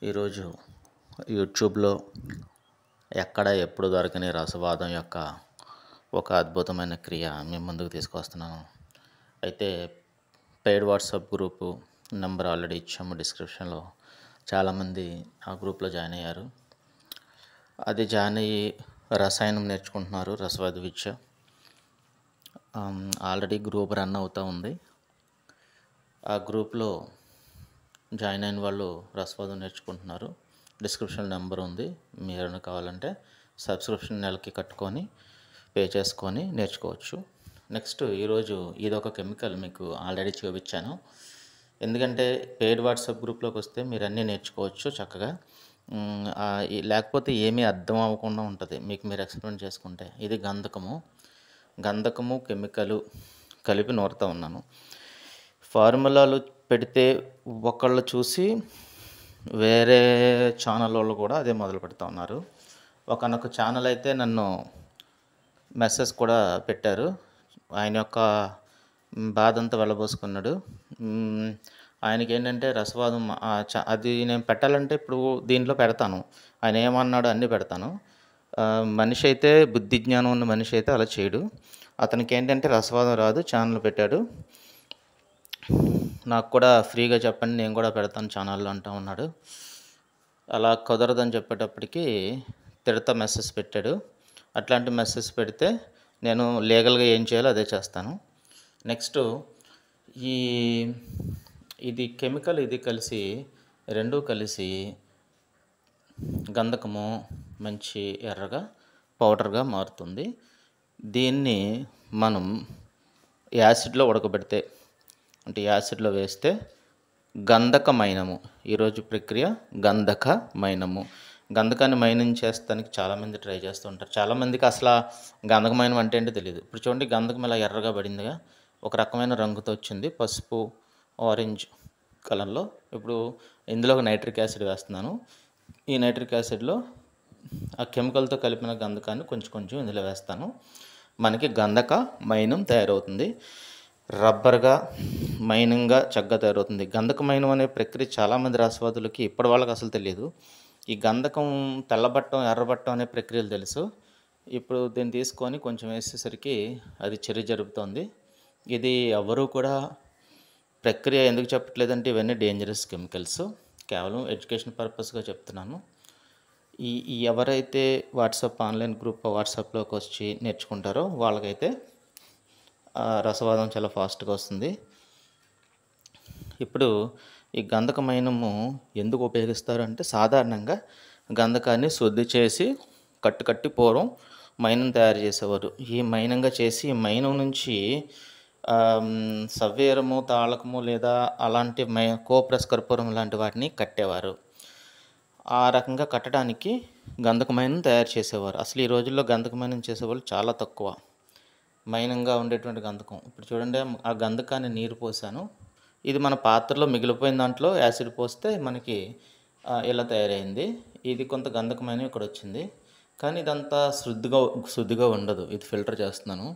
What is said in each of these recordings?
ఈరోజు యూట్యూబ్లో ఎక్కడ ఎప్పుడు దొరకని రసవాదం యొక్క ఒక అద్భుతమైన క్రియ మీ ముందుకు తీసుకొస్తున్నాను. అయితే paid WhatsApp group number already ఇచ్చాము డిస్క్రిప్షన్లో. చాలామంది ఆ గ్రూప్లో జాయిన్ అయ్యారు. అది జాయిన్ అయ్యి రసాయనం నేర్చుకుంటున్నారు, రసవాద విద్య. ఆల్రెడీ గ్రూప్ రన్ అవుతూ ఉంది. ఆ గ్రూప్లో జాయిన్ అయిన వాళ్ళు రసవాదం నేర్చుకుంటున్నారు. డిస్క్రిప్షన్ నెంబర్ ఉంది. మీరు ఏమైనా కావాలంటే సబ్స్క్రిప్షన్ నెలకి కట్టుకొని పే చేసుకొని నేర్చుకోవచ్చు. నెక్స్ట్ ఈరోజు ఇదొక కెమికల్ మీకు ఆల్రెడీ చూపించాను. ఎందుకంటే పెయిడ్ వాట్సాప్ గ్రూప్లోకి వస్తే మీరు అన్నీ నేర్చుకోవచ్చు చక్కగా. లేకపోతే ఏమీ అర్థం అవ్వకుండా ఉంటుంది మీకు మీరు ఎక్స్ప్లెయిన్ చేసుకుంటే. ఇది గంధకము కెమికలు కలిపి నూరుతూ ఉన్నాను. ఫార్ములాలు పెడితే ఒకళ్ళు చూసి వేరే ఛానల్ వాళ్ళు కూడా అదే మొదలు పెడతా ఉన్నారు. ఒకనొక ఛానల్ అయితే నన్ను మెసేజ్ కూడా పెట్టారు. ఆయన యొక్క బాధ అంతా వెళ్ళబోసుకున్నాడు. ఆయనకి ఏంటంటే రసవాదం అది నేను పెట్టాలంటే ఇప్పుడు దీంట్లో పెడతాను. ఆయన ఏమన్నాడు అన్నీ పెడతాను. మనిషి అయితే బుద్ధి జ్ఞానం ఉన్న మనిషి అయితే అలా చేయడు. అతనికి ఏంటంటే రసవాదం రాదు, ఛానల్ పెట్టాడు. నాకు కూడా ఫ్రీగా చెప్పండి, నేను కూడా పెడతాను ఛానల్లో అంటూ ఉన్నాడు. అలా కుదరదని చెప్పేటప్పటికి తిడతా మెసేజ్ పెట్టాడు. అట్లాంటి మెసేజ్ పెడితే నేను లీగల్గా ఏం చేయాలో అదే చేస్తాను. నెక్స్ట్ ఇది కెమికల్, ఇది కలిసి రెండూ కలిసి గంధకము మంచి ఎర్రగా పౌడర్గా మారుతుంది. దీన్ని మనం యాసిడ్లో ఉడకబెడితే అంటే యాసిడ్లో వేస్తే గంధకమైనము. ఈరోజు ప్రక్రియ గంధకమైనము. గంధకాన్ని మైనం చేస్తానికి చాలామంది ట్రై చేస్తూ ఉంటారు. చాలామందికి అసలు గంధకమైనం అంటే ఏంటో తెలియదు. ఇప్పుడు చూడండి, గంధకం ఇలా ఎర్రగా పడిందిగా, ఒక రకమైన రంగుతో వచ్చింది, పసుపు ఆరెంజ్ కలర్లో. ఇప్పుడు ఇందులో ఒక నైట్రిక్ యాసిడ్ వేస్తున్నాను. ఈ నైట్రిక్ యాసిడ్లో ఆ కెమికల్తో కలిపిన గంధకాన్ని కొంచెం ఇందులో వేస్తాను. మనకి గంధక మైనం తయారవుతుంది. రబ్బర్గా మైనంగా చక్కగా తయారవుతుంది. గంధక మైనం అనే ప్రక్రియ చాలామంది రసవాదులకి ఇప్పటి వాళ్ళకి అసలు తెలియదు. ఈ గంధకం తెల్లబట్టం ఎర్రబట్టం అనే ప్రక్రియలు తెలుసు. ఇప్పుడు దీన్ని తీసుకొని కొంచెం వేసేసరికి అది చర్య జరుపుతోంది. ఇది ఎవరు కూడా ప్రక్రియ ఎందుకు చెప్పట్లేదంటే ఇవన్నీ డేంజరస్ కెమికల్స్. కేవలం ఎడ్యుకేషన్ పర్పస్గా చెప్తున్నాను. ఎవరైతే వాట్సాప్ ఆన్లైన్ గ్రూప్ వాట్సాప్లోకి వచ్చి నేర్చుకుంటారో వాళ్ళకైతే రసవాదం చాలా ఫాస్ట్గా వస్తుంది. ఇప్పుడు ఈ గంధకమైనము ఎందుకు ఉపయోగిస్తారు అంటే, సాధారణంగా గంధకాన్ని శుద్ధి చేసి కట్టి పూర్వం మైనం తయారు చేసేవారు. ఈ మైనంగా చేసి ఈ మైనం నుంచి సవ్వేరము, తాళకము లేదా అలాంటి కోప్రస్ కర్పూరం లాంటి వాటిని కట్టేవారు. ఆ రకంగా కట్టడానికి గంధకమైనం తయారు చేసేవారు. అసలు ఈ రోజుల్లో గంధకమైనం చేసేవాళ్ళు చాలా తక్కువ. మైనంగా ఉండేటువంటి గంధకం. ఇప్పుడు చూడండి, ఆ గంధకాన్ని నీరు పోసాను. ఇది మన పాత్రలో మిగిలిపోయిన దాంట్లో యాసిడ్ పోస్తే మనకి ఇలా తయారైంది. ఇది కొంత గంధకమైనవి ఇక్కడ వచ్చింది. కానీ ఇదంతా శుద్ధిగా ఉండదు. ఇది ఫిల్టర్ చేస్తూ ఉన్నాను.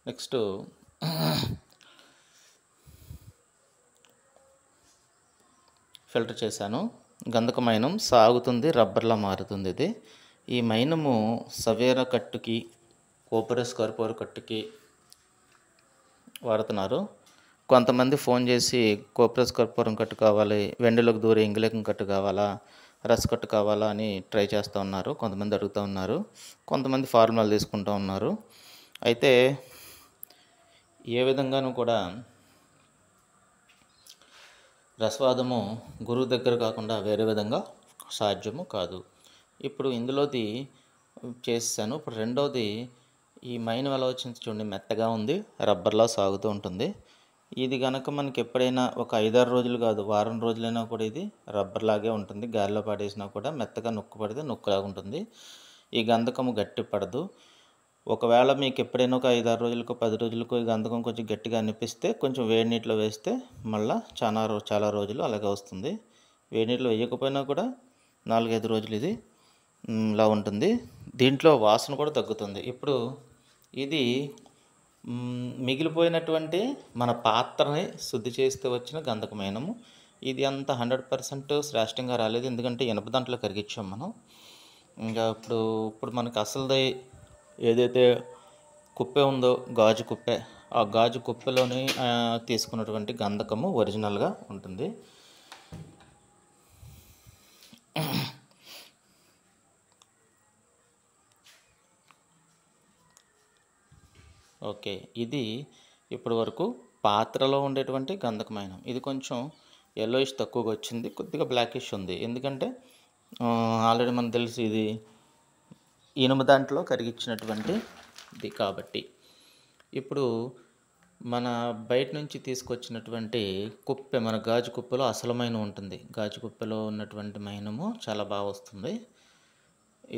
నెక్స్ట్ ఫిల్టర్ చేశాను. గంధకమైనం సాగుతుంది, రబ్బర్లా మారుతుంది. ఇది ఈ మైనము సవేర కట్టుకి, కోపరస్ కర్పూర కట్టుకి వాడుతున్నారు. కొంతమంది ఫోన్ చేసి కోపరస్ కర్పూరం కట్టు కావాలి, వెండిలోకి దూరి ఇంగిలేకం కట్టు కావాలా, రసకట్టు కావాలా అని ట్రై చేస్తూ ఉన్నారు. కొంతమంది అడుగుతూ ఉన్నారు, కొంతమంది ఫార్ములాలు తీసుకుంటూ ఉన్నారు. అయితే ఏ విధంగానూ కూడా రసవాదము గురువు దగ్గర కాకుండా వేరే విధంగా సాధ్యము కాదు. ఇప్పుడు ఇందులోది చేసాను. ఇప్పుడు రెండోది, ఈ మైనం ఎలా వచ్చింది చూడండి, మెత్తగా ఉంది, రబ్బర్లా సాగుతూ ఉంటుంది. ఇది కనుక మనకి ఎప్పుడైనా ఒక 5-6 రోజులు కాదు, వారం రోజులైనా కూడా ఇది రబ్బర్లాగే ఉంటుంది. గాలిలో పడేసినా కూడా మెత్తగా నొక్కు పడితే నొక్కులాగా ఉంటుంది. ఈ గంధకము గట్టి పడదు. ఒకవేళ మీకు ఎప్పుడైనా ఒక 5-6 రోజులకు 10 రోజులకు ఈ గంధకం కొంచెం గట్టిగా అనిపిస్తే కొంచెం వేడి నీటిలో వేస్తే మళ్ళీ చాలా రోజులు అలాగే వస్తుంది. వేడి నీటిలో వేయకపోయినా కూడా 4-5 రోజులు ఇది ఇలా ఉంటుంది. దీంట్లో వాసన కూడా తగ్గుతుంది. ఇప్పుడు ఇది మిగిలిపోయినటువంటి మన పాత్రని శుద్ధి చేస్తే వచ్చిన గంధకమైనము. ఇది అంత 100% శ్రేష్టంగా రాలేదు, ఎందుకంటే ఇనుప దాంట్లో కరిగించాం మనం. ఇంకా ఇప్పుడు మనకు అసలుది ఏదైతే కుప్పే ఉందో, గాజు కుప్పే, ఆ గాజు కుప్పెలోని తీసుకున్నటువంటి గంధకము ఒరిజినల్గా ఉంటుంది. ఓకే, ఇది ఇప్పటి వరకు పాత్రలో ఉండేటువంటి గంధకమైనం. ఇది కొంచెం ఎల్లోయిష్ తక్కువగా వచ్చింది, కొద్దిగా బ్లాకిష్ ఉంది, ఎందుకంటే ఆల్రెడీ మనకు తెలుసు ఇది ఇనుము దాంట్లో కరిగించినటువంటి ఇది కాబట్టి. ఇప్పుడు మన బయట నుంచి తీసుకొచ్చినటువంటి కుప్పె, మన గాజు కుప్పెలో అసలు మైనం ఉంటుంది. గాజు కుప్పెలో ఉన్నటువంటి మైనము చాలా బాగా వస్తుంది.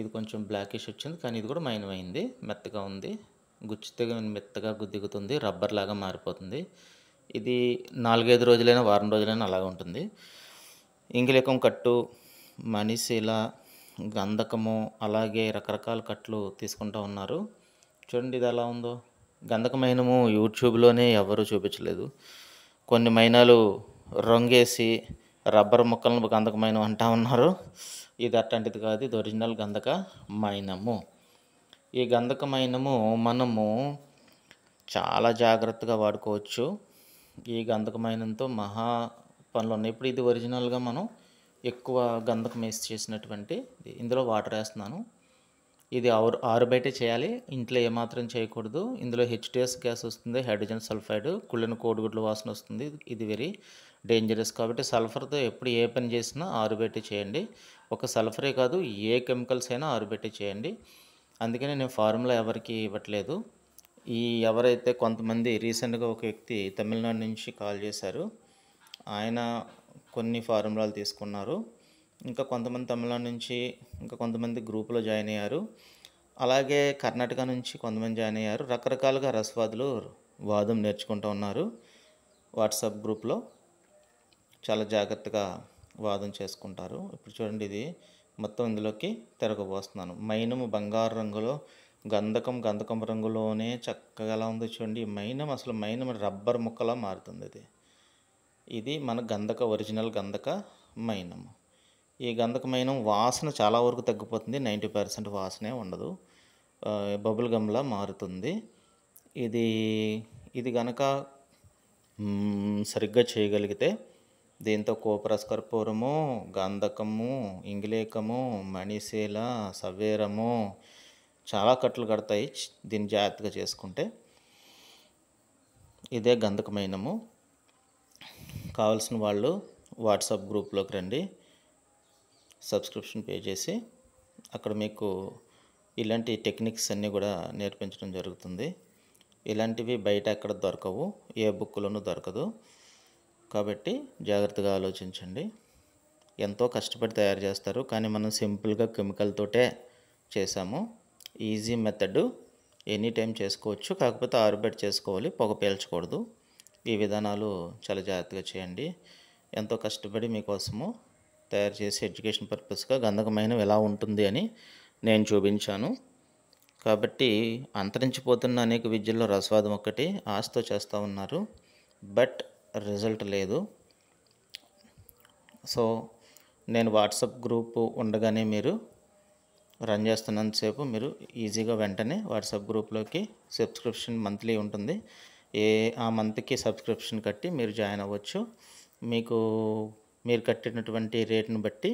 ఇది కొంచెం బ్లాకిష్ వచ్చింది, కానీ ఇది కూడా మైనం అయింది, మెత్తగా ఉంది, గుచ్చితే మెత్తగా దిగుతుంది, రబ్బర్ లాగా మారిపోతుంది. ఇది 4-5 రోజులైనా, వారం రోజులైనా అలాగే ఉంటుంది. ఇంగిలికం కట్టు, మణిశీల, గంధకము, అలాగే రకరకాల కట్లు తీసుకుంటూ ఉన్నారు. చూడండి ఇది ఎలా ఉందో. గంధకమైనము యూట్యూబ్లోనే ఎవరు చూపించలేదు. కొన్ని మైనాలు రంగేసి రబ్బర్ ముక్కలను గంధకమైనం అంటూ ఉన్నారు. ఇది అట్లాంటిది కాదు, ఇది ఒరిజినల్ గంధక మైనము. ఈ గంధకమైనము మనము చాలా జాగ్రత్తగా వాడుకోవచ్చు. ఈ గంధకమైనంతో మహా పనులు ఉన్నాయి. ఇప్పుడు ఇది ఒరిజినల్గా మనం ఎక్కువ గంధకం వేసి చేసినటువంటి ఇందులో వాటర్ వేస్తున్నాను. ఇది ఆరుబయటే చేయాలి, ఇంట్లో ఏమాత్రం చేయకూడదు. ఇందులో H2S గ్యాస్ వస్తుంది, హైడ్రోజన్ సల్ఫైడ్, కుళ్ళిన కోడిగుడ్ల వాసన వస్తుంది. ఇది వెరీ డేంజరస్. కాబట్టి సల్ఫర్తో ఎప్పుడు ఏ పని చేసినా ఆరుబయటే చేయండి. ఒక సల్ఫరే కాదు, ఏ కెమికల్స్ అయినా ఆరుబయటే చేయండి. అందుకని నేను ఫార్ములా ఎవరికి ఇవ్వట్లేదు. ఎవరైతే కొంతమంది రీసెంట్గా ఒక వ్యక్తి తమిళనాడు నుంచి కాల్ చేశారు, ఆయన కొన్ని ఫార్ములాలు తీసుకున్నారు. ఇంకా కొంతమంది తమిళనాడు నుంచి, ఇంకా కొంతమంది గ్రూపులో జాయిన్ అయ్యారు. అలాగే కర్ణాటక నుంచి కొంతమంది జాయిన్ అయ్యారు. రకరకాలుగా రసవాదులు వాదం నేర్చుకుంటూ ఉన్నారు. వాట్సాప్ గ్రూప్లో చాలా జాగ్రత్తగా వాదం చేసుకుంటారు. ఇప్పుడు చూడండి, ఇది మొత్తం ఇందులోకి తిరగబోస్తున్నాను. మైనము బంగారు రంగులో, గంధకం రంగులోనే చక్కగా ఎలా ఉందో చూడండి. అసలు మైనం రబ్బర్ ముక్కలా మారుతుంది. ఇది మన ఒరిజినల్ గంధక మైనము. ఈ గంధక మైనం వాసన చాలా వరకు తగ్గిపోతుంది, 90% వాసనే ఉండదు, బబుల్ గమ్లా మారుతుంది. ఇది కనుక సరిగ్గా చేయగలిగితే దీంతో కోపరస కర్పూరము, గంధకము, ఇంగిలేకము, మణిశీల, సవేరము చాలా కట్లు కడతాయి దీన్ని జాగ్రత్తగా చేసుకుంటే. ఇదే గంధకమైనము. కావాల్సిన వాళ్ళు వాట్సాప్ గ్రూప్లోకి రండి, సబ్స్క్రిప్షన్ పే చేసి, అక్కడ మీకు ఇలాంటి టెక్నిక్స్ అన్నీ కూడా నేర్పించడం జరుగుతుంది. ఇలాంటివి బయట ఎక్కడ దొరకవు, ఏ బుక్లోనూ దొరకదు. కాబట్టి జాగ్రత్తగా ఆలోచించండి. ఎంతో కష్టపడి తయారు చేస్తారు, కానీ మనం సింపుల్గా కెమికల్ తోటే చేసాము. ఈజీ మెథడ్, ఎనీ టైం చేసుకోవచ్చు, కాకపోతే ఆరుబెట్టి చేసుకోవాలి, పొగ పీల్చకూడదు. ఈ విధానాలు చాలా జాగ్రత్తగా చేయండి. ఎంతో కష్టపడి మీకోసము తయారు చేసి ఎడ్యుకేషన్ పర్పస్గా గంధకమైనం ఎలా ఉంటుంది అని నేను చూపించాను. కాబట్టి అంతరించిపోతున్న అనేక విద్యల్లో రసవాదం ఒక్కటి ఆశతో చేస్తూ ఉన్నారు, బట్ రిజల్ట్ లేదు. సో నేను వాట్సాప్ గ్రూప్ ఉండగానే మీరు రన్ చేస్తున్నంతసేపు మీరు ఈజీగా వెంటనే వాట్సాప్ గ్రూప్లోకి సబ్స్క్రిప్షన్ మంత్లీ ఉంటుంది, ఆ మంత్కి సబ్స్క్రిప్షన్ కట్టి మీరు జాయిన్ అవ్వచ్చు. మీరు కట్టినటువంటి రేట్ను బట్టి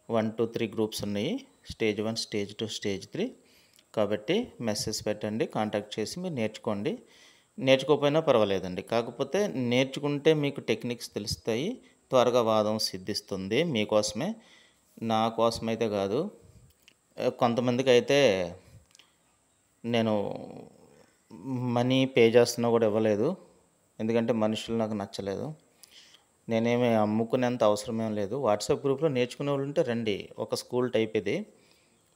1 to 3 గ్రూప్స్ ఉన్నాయి, స్టేజ్ 1, స్టేజ్ 2, స్టేజ్ 3. కాబట్టి మెసేజ్ పెట్టండి, కాంటాక్ట్ చేసి మీరు నేర్చుకోండి. నేర్చుకోకపోయినా పర్వాలేదండి, కాకపోతే నేర్చుకుంటే మీకు టెక్నిక్స్ తెలుస్తాయి, త్వరగా వాదం సిద్ధిస్తుంది. మీకోసమే, నా కోసమైతే కాదు. కొంతమందికి అయితే నేను మనీ పే చేస్తున్నా కూడా ఇవ్వలేదు, ఎందుకంటే మనుషులు నాకు నచ్చలేదు. నేనేమి అమ్ముకునేంత అవసరమేం లేదు. వాట్సాప్ గ్రూప్లో నేర్చుకునే వాళ్ళు ఉంటే రండి, ఒక స్కూల్ టైప్ ఇది,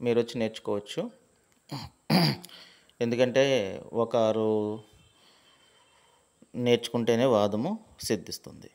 మీరు వచ్చి నేర్చుకోవచ్చు. ఎందుకంటే ఒకరు నేర్చుకుంటేనే వాదము సిద్ధిస్తుంది.